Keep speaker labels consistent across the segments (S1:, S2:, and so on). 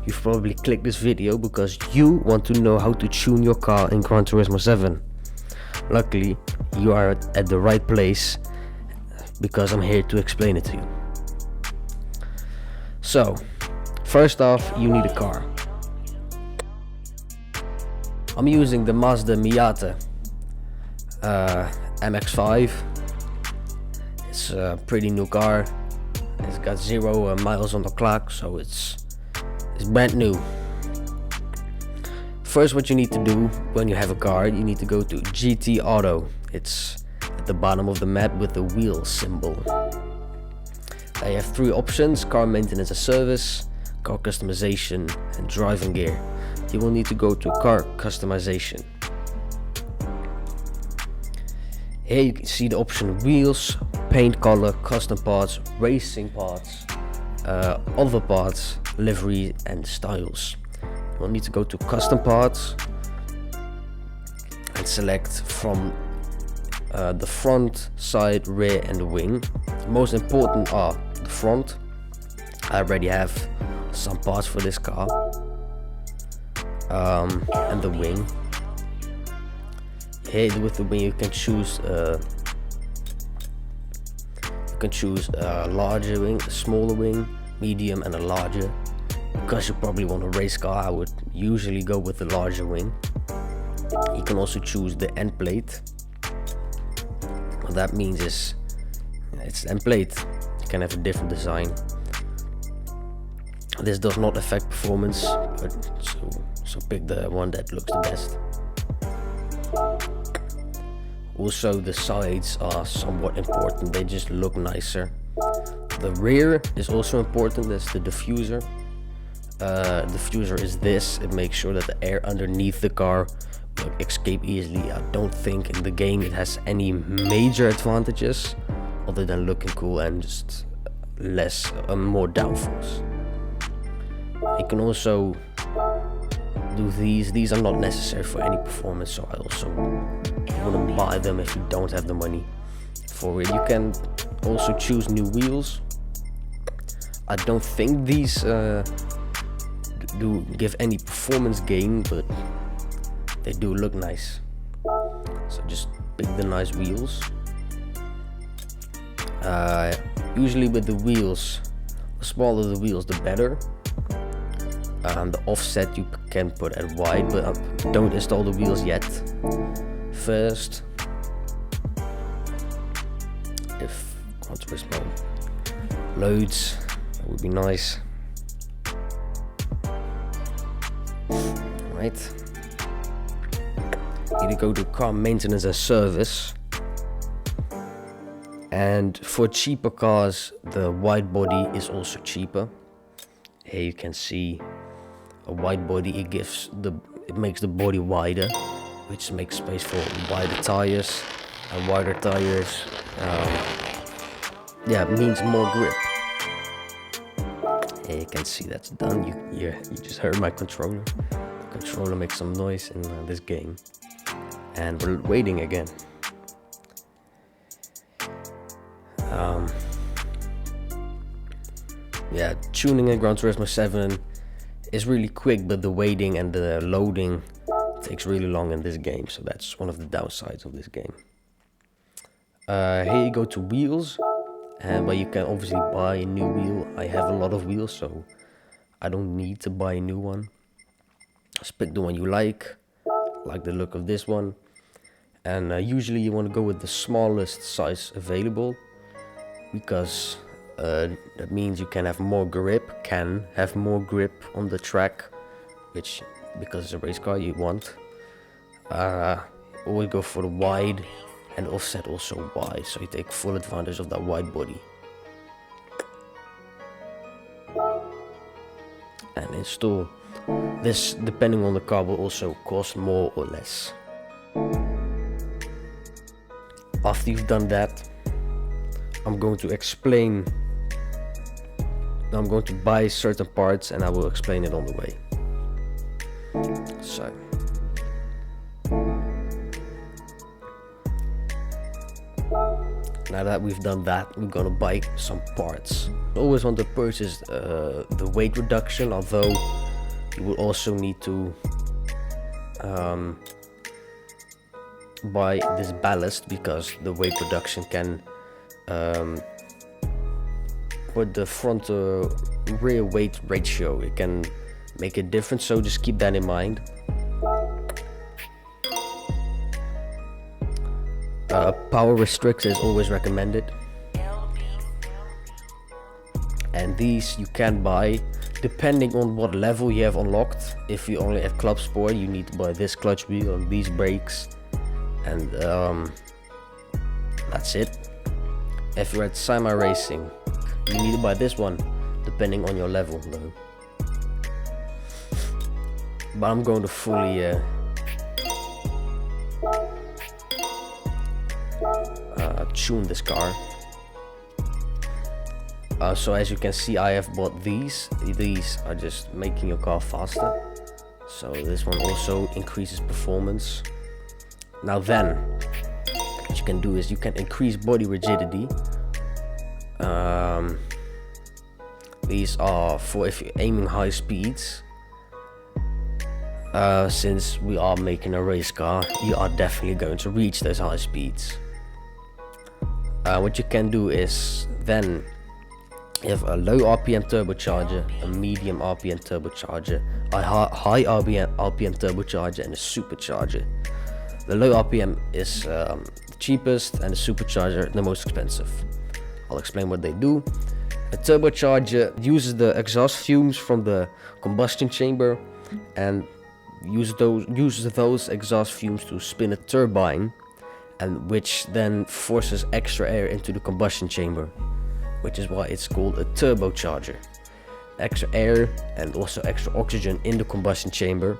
S1: you've probably clicked this video because you want to know how to tune your car in Gran Turismo 7. Luckily, you are at the right place because I'm here to explain it to you. So, first off, you need a car. I'm using the Mazda Miata MX-5. It's a pretty new car. It's got 0 miles on the clock, so it's brand new. First, what you need to do when you have a car, you need to go to GT Auto. It's at the bottom of the map with the wheel symbol. I have 3 options: car maintenance and service, car customization, and driving gear. You will need to go to car customization. Here you can see the option wheels, paint color, custom parts, racing parts, other parts, livery and styles. You will need to go to custom parts and select from the front, side, rear and the wing. The most important are the front. I already have some parts for this car. And the wing. Here with the wing you can choose a larger wing, a smaller wing, medium and a larger. Because you probably want a race car, I would usually go with the larger wing. You can also choose the end plate. What that means is it's end plate. You can have a different design. This does not affect performance, but so pick the one that looks the best. Also, the sides are somewhat important, they just look nicer. The rear is also important, that's the diffuser. Diffuser is this, it makes sure that the air underneath the car will escape easily. I don't think in the game it has any major advantages other than looking cool and just more downforce. You can also do these are not necessary for any performance, so I also wouldn't buy them if you don't have the money for it. You can also choose new wheels. I don't think these do give any performance gain, but they do look nice, so just pick the nice wheels. Usually with the wheels, the smaller the wheels the better. The offset you can put at wide, but don't install the wheels yet. First, if Gran Turismo loads, that would be nice. Right, need to go to car maintenance and service. And for cheaper cars, the wide body is also cheaper. Here you can see a wide body. It makes the body wider, which makes space for wider tires, and wider tires means more grip. Here you can see that's done. You just heard my controller. The controller makes some noise in this game, and we're waiting again. Tuning in Gran Turismo 7 is really quick, but the waiting and the loading takes really long in this game, so that's one of the downsides of this game. Here you go to wheels, but you can obviously buy a new wheel. I have a lot of wheels, so I don't need to buy a new one. Just pick the one you like the look of this one, and usually you want to go with the smallest size available, because that means you can have more grip on the track, which, because it's a race car, you want. Always go for the wide, and offset also wide, so you take full advantage of that wide body. And install this, depending on the car, will also cost more or less. After you've done that, I'm going to explain. I'm going to buy certain parts and I will explain it on the way. So, now that we've done that, we're gonna buy some parts. I always want to purchase the weight reduction, although You will also need to buy this ballast, because the weight reduction can put the front rear weight ratio, it can make a difference, so just keep that in mind. Power restrictor is always recommended, and these you can buy depending on what level you have unlocked. If you only have club sport, you need to buy this clutch wheel and these brakes, and that's it. If you're at semi racing, you need to buy this one depending on your level though. But I'm going to fully tune this car. So as you can see, I have bought these. These are just making your car faster. So this one also increases performance. Now then, what you can do is you can increase body rigidity. These are for if you're aiming high speeds. Since we are making a race car, you are definitely going to reach those high speeds. What you can do is then you have a low RPM turbocharger, a medium RPM turbocharger, a high RPM turbocharger, and a supercharger. The low RPM is the cheapest, and the supercharger the most expensive. I'll explain what they do. A turbocharger uses the exhaust fumes from the combustion chamber and uses those exhaust fumes to spin a turbine, and which then forces extra air into the combustion chamber, which is why it's called a turbocharger. Extra air and also extra oxygen in the combustion chamber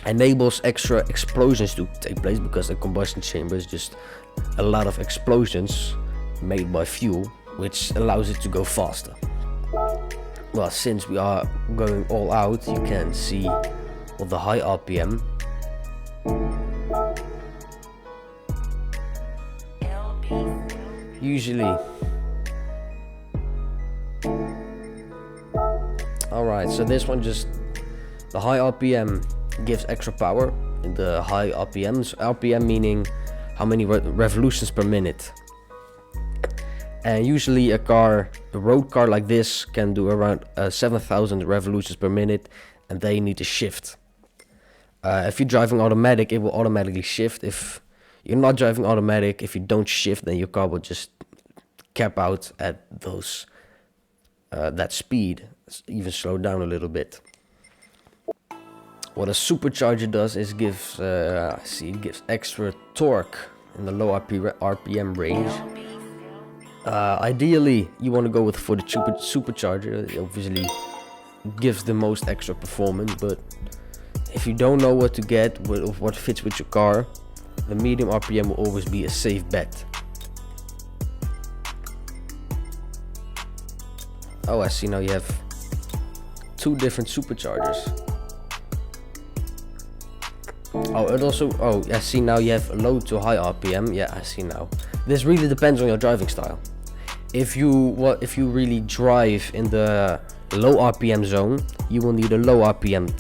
S1: enables extra explosions to take place, because the combustion chamber is just a lot of explosions made by fuel, which allows it to go faster. Well, since we are going all out, you can see all the high RPM. Usually. Alright, so this one just, the high RPM gives extra power in the high RPMs. RPM meaning how many revolutions per minute. And usually a road car like this can do around 7,000 revolutions per minute, and they need to shift. If you're driving automatic, it will automatically shift. If you're not driving automatic, if you don't shift, then your car will just cap out at those that speed, even slow down a little bit. What a supercharger does is gives it gives extra torque in the low RPM range. Ideally, you want to go for the supercharger. It obviously gives the most extra performance, but if you don't know what to get, what fits with your car, the medium RPM will always be a safe bet. Oh, I see now you have two different superchargers. Oh, and also, I see now you have low to high RPM. Yeah, I see now. This really depends on your driving style. If you really drive in the low RPM zone, you will need a low RPM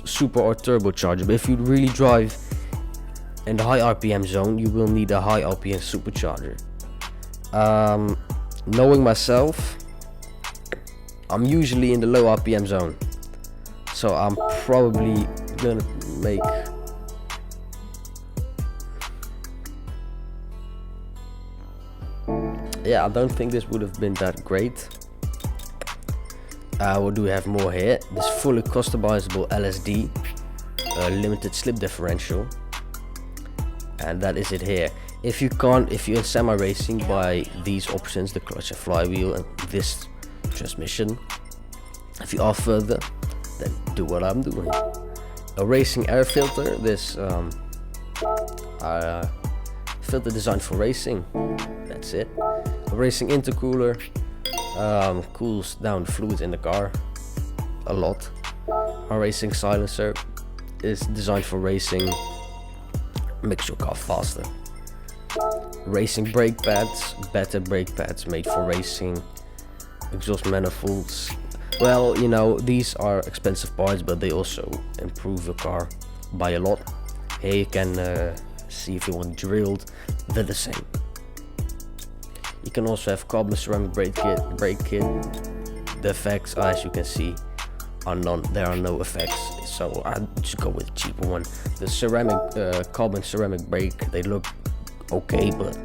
S1: super or turbocharger. But if you really drive in the high RPM zone, you will need a high RPM supercharger. Knowing myself, I'm usually in the low RPM zone, so I'm probably gonna make I don't think this would have been that great. What do we have more here? This fully customizable LSD, limited slip differential, and that is it here. If you're in semi-racing, buy these options, the clutch and flywheel and this transmission. If you are further, then do what I'm doing. A racing air filter, this filter designed for racing, that's it. A racing intercooler, cools down the fluids in the car a lot. A racing silencer is designed for racing, makes your car faster. Racing brake pads, better brake pads made for racing. Exhaust manifolds, Well, you know, these are expensive parts, but they also improve your car by a lot. Here you can see if you want drilled, they're the same. You can also have carbon ceramic brake kit. The effects, as you can see, are none. There are no effects, so I just go with a cheaper one. The ceramic, carbon ceramic brake, they look okay, but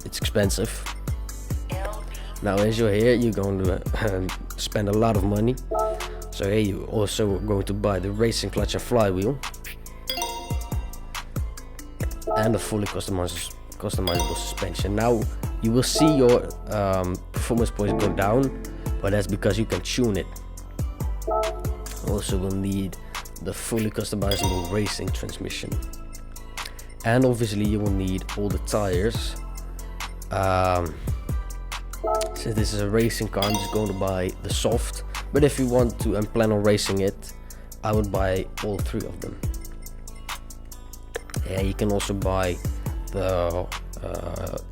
S1: it's expensive. Now, as you're here, you're going to spend a lot of money. So here you also going to buy the racing clutch and flywheel, and a fully customizable suspension. Now you will see your performance points go down, but that's because you can tune it. Also will need the fully customizable racing transmission, and obviously you will need all the tires. Since this is a racing car, I'm just going to buy the soft, but if you want to and plan on racing it, I would buy all three of them. Yeah, you can also buy the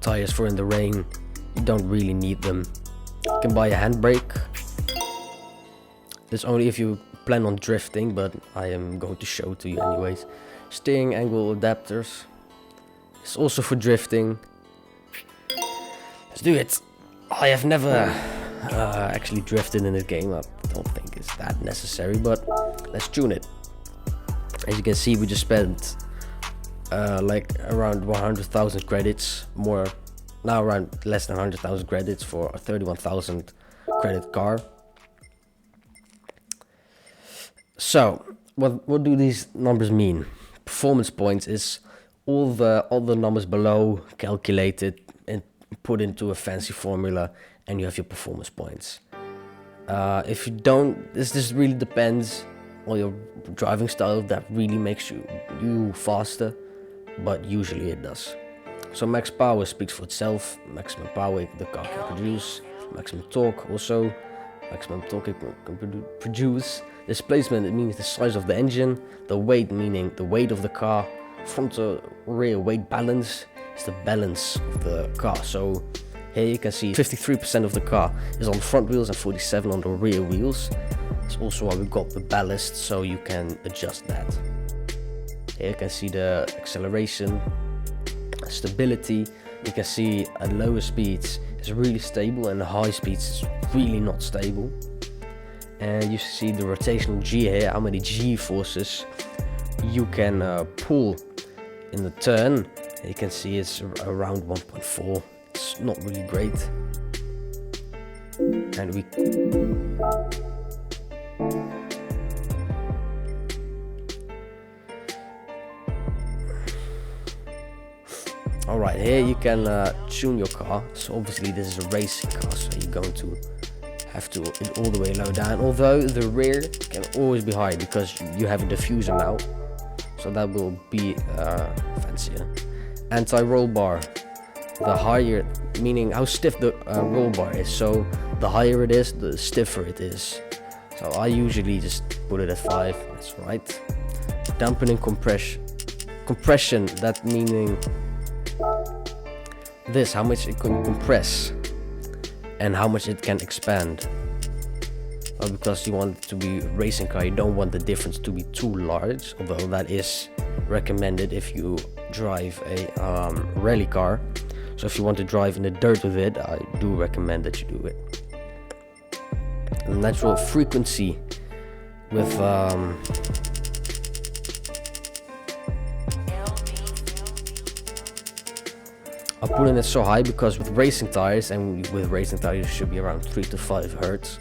S1: tires for in the rain. You don't really need them. You can buy a handbrake. It's only if you plan on drifting, but I am going to show to you anyways. Steering angle adapters. It's also for drifting. Let's do it. I have never actually drifted in this game. I don't think it's that necessary, but let's tune it. As you can see, we just spent like around 100,000 credits, more now around less than 100,000 credits for a 31,000 credit car. So what do these numbers mean? Performance points is all the numbers below calculated and put into a fancy formula, and you have your performance points. If you don't, this really depends on your driving style. That really makes you faster, but usually it does. So max power speaks for itself. Maximum power the car can produce. Maximum torque also. Maximum torque it can produce. Displacement, it means the size of the engine. The weight, meaning the weight of the car. Front to rear weight balance is the balance of the car. So here you can see 53% of the car is on the front wheels and 47% on the rear wheels. That's also why we got the ballast, so you can adjust that. Here you can see the acceleration, stability. You can see at lower speeds it's really stable, and the high speeds it's really not stable. And you see the rotational G here, how many G forces you can pull in the turn. You can see it's around 1.4. It's not really great. And we alright, here you can tune your car. So obviously this is a racing car, so you're going to have to it all the way low down. Although the rear can always be high because you have a diffuser now, so that will be fancier. Anti-roll bar. The higher, meaning how stiff the roll bar is. So the higher it is, the stiffer it is. So I usually just put it at 5. That's right. Dampening compression. That meaning this, how much it can compress and how much it can expand. Because you want it to be a racing car, you don't want the difference to be too large, although that is recommended if you drive a rally car. So if you want to drive in the dirt with it, I do recommend that you do it. And natural frequency with I'm putting it so high because with racing tires, and with racing tires it should be around 3 to 5 hertz.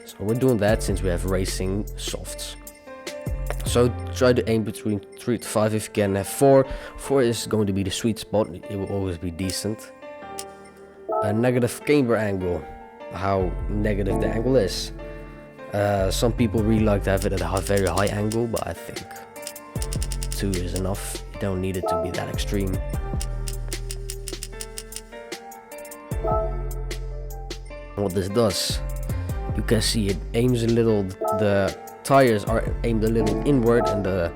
S1: So we're doing that since we have racing softs. So try to aim between 3 to 5 if you can have 4. 4 is going to be the sweet spot, it will always be decent. A negative camber angle, how negative the angle is. Some people really like to have it at a very high angle, but I think 2 is enough. You don't need it to be that extreme. What this does, you can see it aims a little, the tires are aimed a little inward and the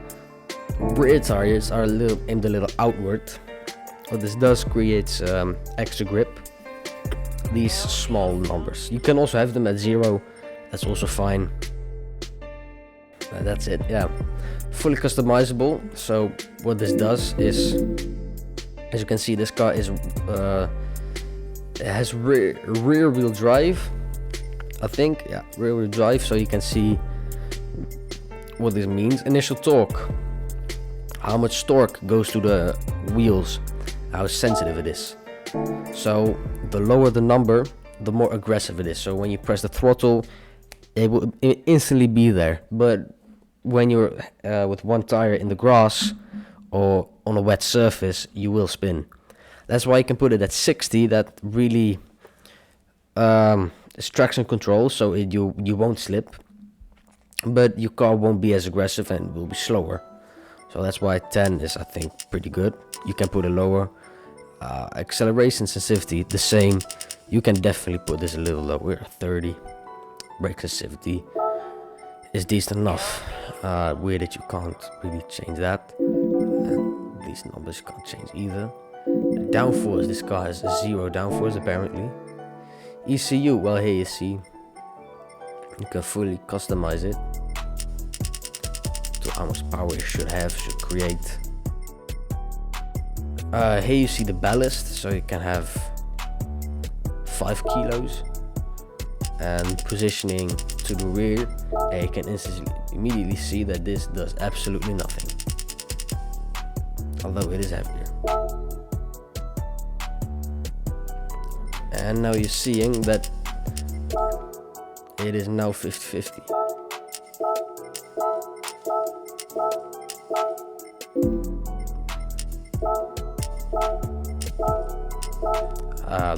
S1: rear tires are aimed a little outward. What this does creates extra grip. These small numbers, you can also have them at 0 That's also fine. That's it, yeah. Fully customizable. So what this does is, as you can see, this car is it has rear wheel drive, I think. Yeah, rear wheel drive. So you can see what this means. Initial torque, how much torque goes to the wheels, how sensitive it is. So the lower the number, the more aggressive it is. So when you press the throttle, it will instantly be there. But when you're with one tire in the grass or on a wet surface, you will spin. That's why you can put it at 60. That really is traction control, so you won't slip, but your car won't be as aggressive and will be slower. So that's why 10 is, I think, pretty good. You can put it lower. Acceleration sensitivity, the same. You can definitely put this a little lower, 30. Brake sensitivity is decent enough. Weird that you can't really change that. These numbers you can't change either. The downforce, this car has 0 downforce apparently. ECU, well, here you see, you can fully customize it to how much power it should create. Here you see the ballast, so you can have 5 kilos, and positioning to the rear, and you can immediately see that this does absolutely nothing, although it is heavier. And now you're seeing that it is now 50-50.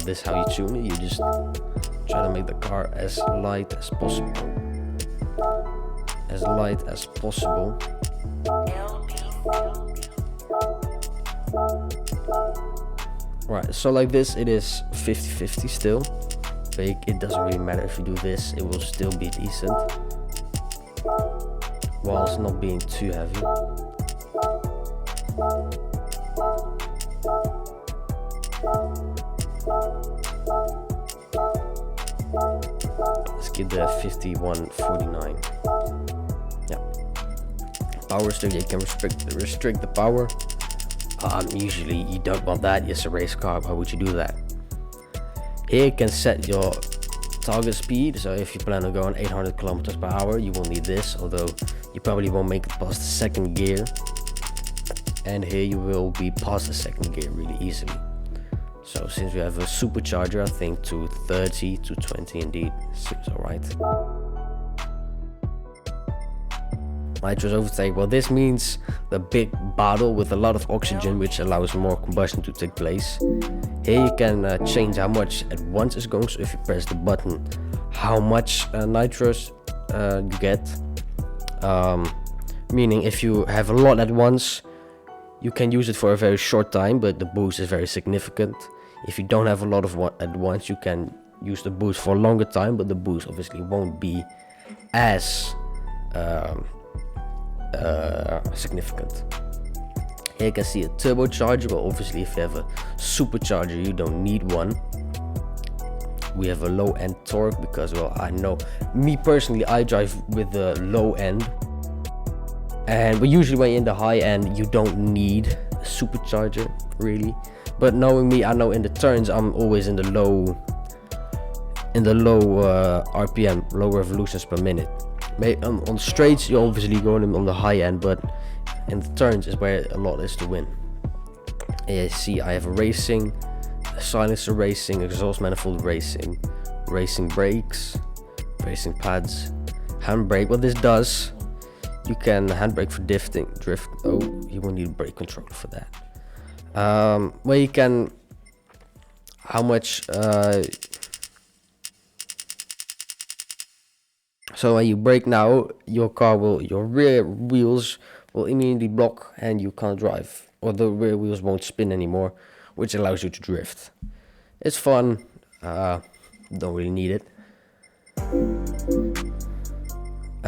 S1: This is how you tune it. You just try to make the car as light as possible. As light as possible. Right, so like this, it is 50-50 still. But it doesn't really matter if you do this, it will still be decent, whilst not being too heavy. Let's give the 5149. Yeah. Power still, you can restrict the power. Usually you don't want that. It's a race car. Why would you do that? Here you can set your target speed. So if you plan on going 800 kilometers per hour, you will need this. Although you probably won't make it past the second gear. And here you will be past the second gear really easily. So since we have a supercharger, I think 230, 220 indeed seems alright. Nitrous overtake, well, this means the big bottle with a lot of oxygen, which allows more combustion to take place. Here you can change how much at once is going. So if you press the button, how much nitrous you get. Meaning if you have a lot at once, you can use it for a very short time, but the boost is very significant. If you don't have a lot of at once, you can use the boost for a longer time, but the boost obviously won't be as significant. Here you can see a turbocharger. Well, obviously if you have a supercharger, you don't need one. We have a low end torque because, well, I know me personally, I drive with the low end, but usually when you're in the high end, you don't need a supercharger really. But knowing me, I know in the turns I'm always in the low RPM, low revolutions per minute. On straights you're obviously going on the high end, but in the turns is where a lot is to win. And you see I have a racing, a silencer racing, exhaust manifold racing, racing brakes, racing pads, handbrake. What this does, you can handbrake for drift. Oh, you won't need a brake controller for that. Well, you can, how much, so when you brake now, your rear wheels will immediately block and you can't drive, or the rear wheels won't spin anymore, which allows you to drift. It's fun, don't really need it.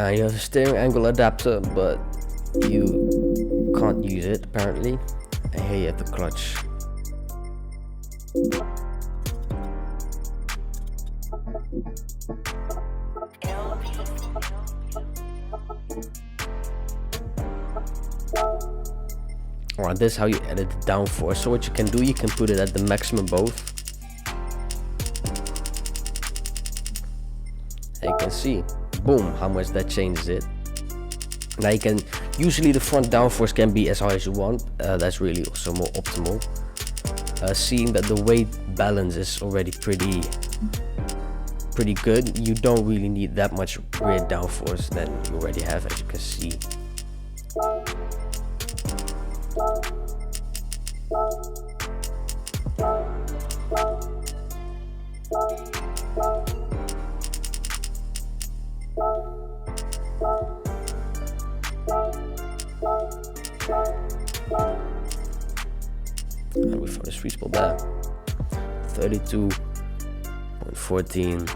S1: You have a steering angle adapter, but you can't use it apparently. And here you have the clutch. Alright, this is how you edit the downforce. So what you can do, you can put it at the maximum both. And you can see, boom, how much that changes it. Now you can, usually the front downforce can be as high as you want. That's really also more optimal. Seeing that the weight balance is already pretty good, you don't really need that much rear downforce than you already have, as you can see. And we found a sweet spot there. 32.14.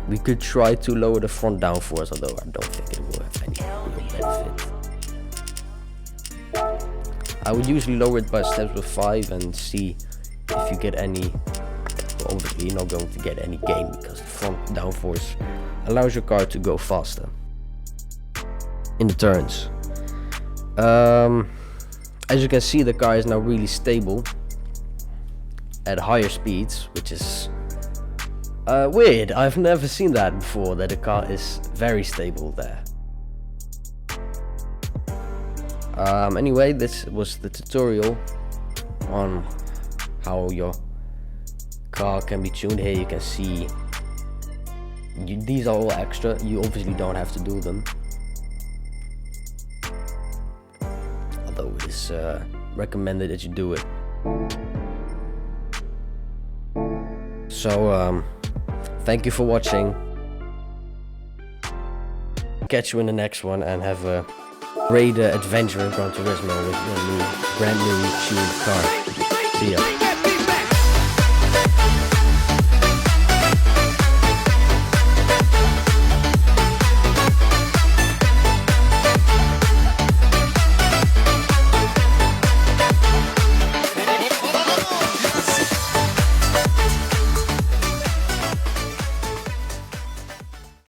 S1: We could try to lower the front downforce, although I don't think it will have any real benefit. I would usually lower it by steps with 5 and see if you get any. Well, obviously you're not going to get any gain because the front downforce allows your car to go faster in the turns. As you can see, the car is now really stable at higher speeds, which is weird. I've never seen that before, that the car is very stable there. Anyway, this was the tutorial on how your car can be tuned. Here you can see these are all extra. You obviously don't have to do them, although it is recommended that you do it. So thank you for watching. Catch you in the next one, and have a great adventure in Gran Turismo with your brand new tuned car. See ya.